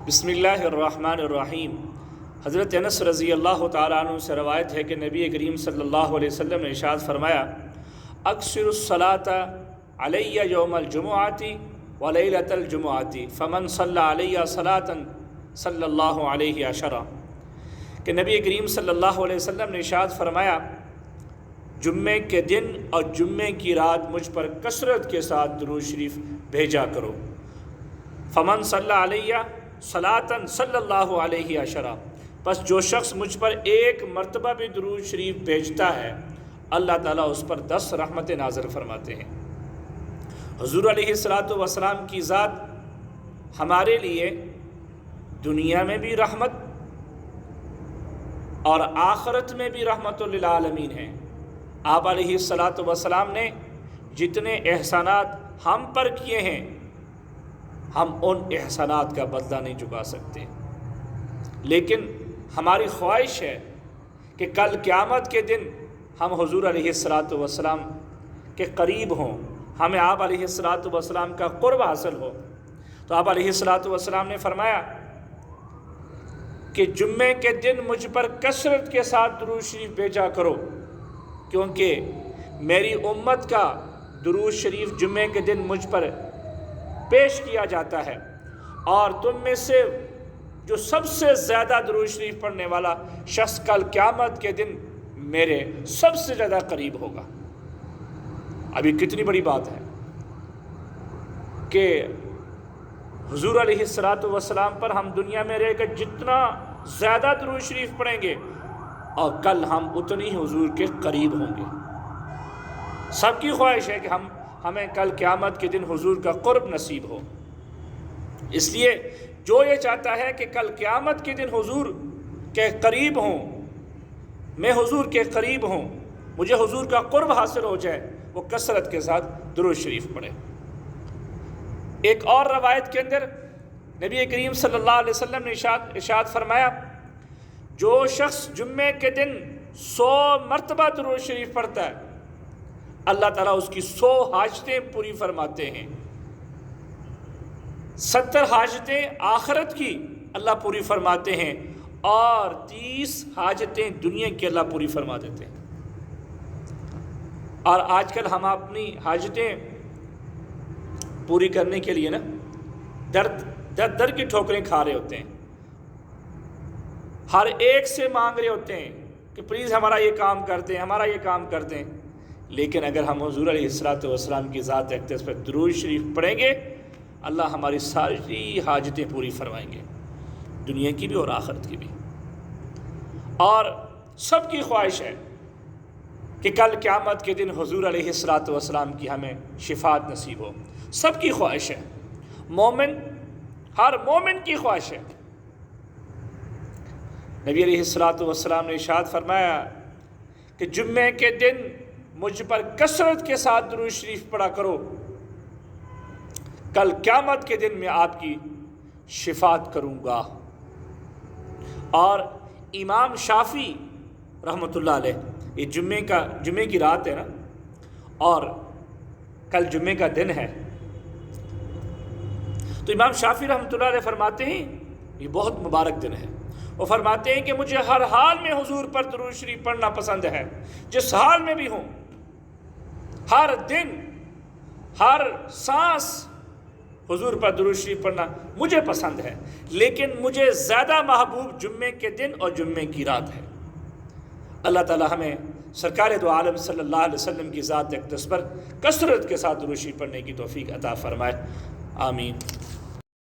بسم اللہ الرحمن الرحیم۔ حضرت انس رضی اللہ تعالیٰ عنہ سے روایت ہے کہ نبی کریم صلی اللہ علیہ وسلم نے ارشاد فرمایا، اکثر الصلاۃ علی یوم الجمعۃ ولیلۃ الجمعۃ فمن صلی علی صلاۃ صلی اللہ علیہ عشرہ، کہ نبی کریم صلی اللہ علیہ وسلم نے ارشاد فرمایا، جمعے کے دن اور جمعے کی رات مجھ پر کثرت کے ساتھ درود شریف بھیجا کرو۔ فمن صلی علیہ صلاۃ صلی اللہ علیہ عشرہ، پس جو شخص مجھ پر ایک مرتبہ بھی درود شریف بھیجتا ہے اللہ تعالیٰ اس پر 10 رحمتیں نازل فرماتے ہیں۔ حضور علیہ الصلاۃ والسلام کی ذات ہمارے لیے دنیا میں بھی رحمت اور آخرت میں بھی رحمت للعالمین ہیں۔ آپ علیہ الصلاۃ والسلام نے جتنے احسانات ہم پر کیے ہیں ہم ان احسانات کا بدلہ نہیں چکا سکتے، لیکن ہماری خواہش ہے کہ کل قیامت کے دن ہم حضور علیہ الصلاۃ والسلام کے قریب ہوں، ہمیں آپ علیہ الصلاۃ والسلام کا قرب حاصل ہو۔ تو آپ علیہ الصلاۃ والسلام نے فرمایا کہ جمعے کے دن مجھ پر کثرت کے ساتھ درود شریف بھیجا کرو، کیونکہ میری امت کا درود شریف جمعے کے دن مجھ پر پیش کیا جاتا ہے، اور تم میں سے جو سب سے زیادہ درود شریف پڑھنے والا شخص کل قیامت کے دن میرے سب سے زیادہ قریب ہوگا۔ ابھی کتنی بڑی بات ہے کہ حضور علیہ الصلاۃ والسلام پر ہم دنیا میں رہ کر جتنا زیادہ درود شریف پڑھیں گے اور کل ہم اتنی ہی حضور کے قریب ہوں گے۔ سب کی خواہش ہے کہ ہمیں کل قیامت کے دن حضور کا قرب نصیب ہو، اس لیے جو یہ چاہتا ہے کہ کل قیامت کے دن حضور کے قریب ہوں، میں حضور کے قریب ہوں، مجھے حضور کا قرب حاصل ہو جائے، وہ کثرت کے ساتھ درود شریف پڑھے۔ ایک اور روایت کے اندر نبی کریم صلی اللہ علیہ وسلم نے ارشاد فرمایا، جو شخص جمعے کے دن 100 مرتبہ درود شریف پڑھتا ہے اللہ تعالیٰ اس کی 100 حاجتیں پوری فرماتے ہیں۔ 70 حاجتیں آخرت کی اللہ پوری فرماتے ہیں، اور 30 حاجتیں دنیا کی اللہ پوری فرما دیتے ہیں۔ اور آج کل ہم اپنی حاجتیں پوری کرنے کے لیے در کی ٹھوکریں کھا رہے ہوتے ہیں، ہر ایک سے مانگ رہے ہوتے ہیں کہ پلیز ہمارا یہ کام کرتے ہیں، ہمارا یہ کام کرتے ہیں، لیکن اگر ہم حضور علیہ الصلاۃ والسلام کی ذات اقدس پر درود شریف پڑھیں گے اللہ ہماری ساری حاجتیں پوری فرمائیں گے، دنیا کی بھی اور آخرت کی بھی۔ اور سب کی خواہش ہے کہ کل قیامت کے دن حضور علیہ الصلاۃ والسلام کی ہمیں شفاعت نصیب ہو، سب کی خواہش ہے، ہر مومن کی خواہش ہے۔ نبی علیہ الصلاۃ والسلام نے ارشاد فرمایا کہ جمعے کے دن مجھ پر کثرت کے ساتھ درود شریف پڑھا کرو، کل قیامت کے دن میں آپ کی شفاعت کروں گا۔ اور امام شافعی رحمۃ اللہ علیہ، یہ جمعے کی رات ہے نا، اور کل جمعے کا دن ہے، تو امام شافعی رحمۃ اللہ علیہ فرماتے ہیں یہ بہت مبارک دن ہے۔ وہ فرماتے ہیں کہ مجھے ہر حال میں حضور پر درود شریف پڑھنا پسند ہے، جس حال میں بھی ہوں، ہر دن ہر سانس حضور پر درود شریف پڑھنا مجھے پسند ہے، لیکن مجھے زیادہ محبوب جمعے کے دن اور جمعے کی رات ہے۔ اللہ تعالی ہمیں سرکار دو عالم صلی اللہ علیہ وسلم کی ذات اقدس پر کثرت کے ساتھ درود شریف پڑھنے کی توفیق عطا فرمائے، آمین۔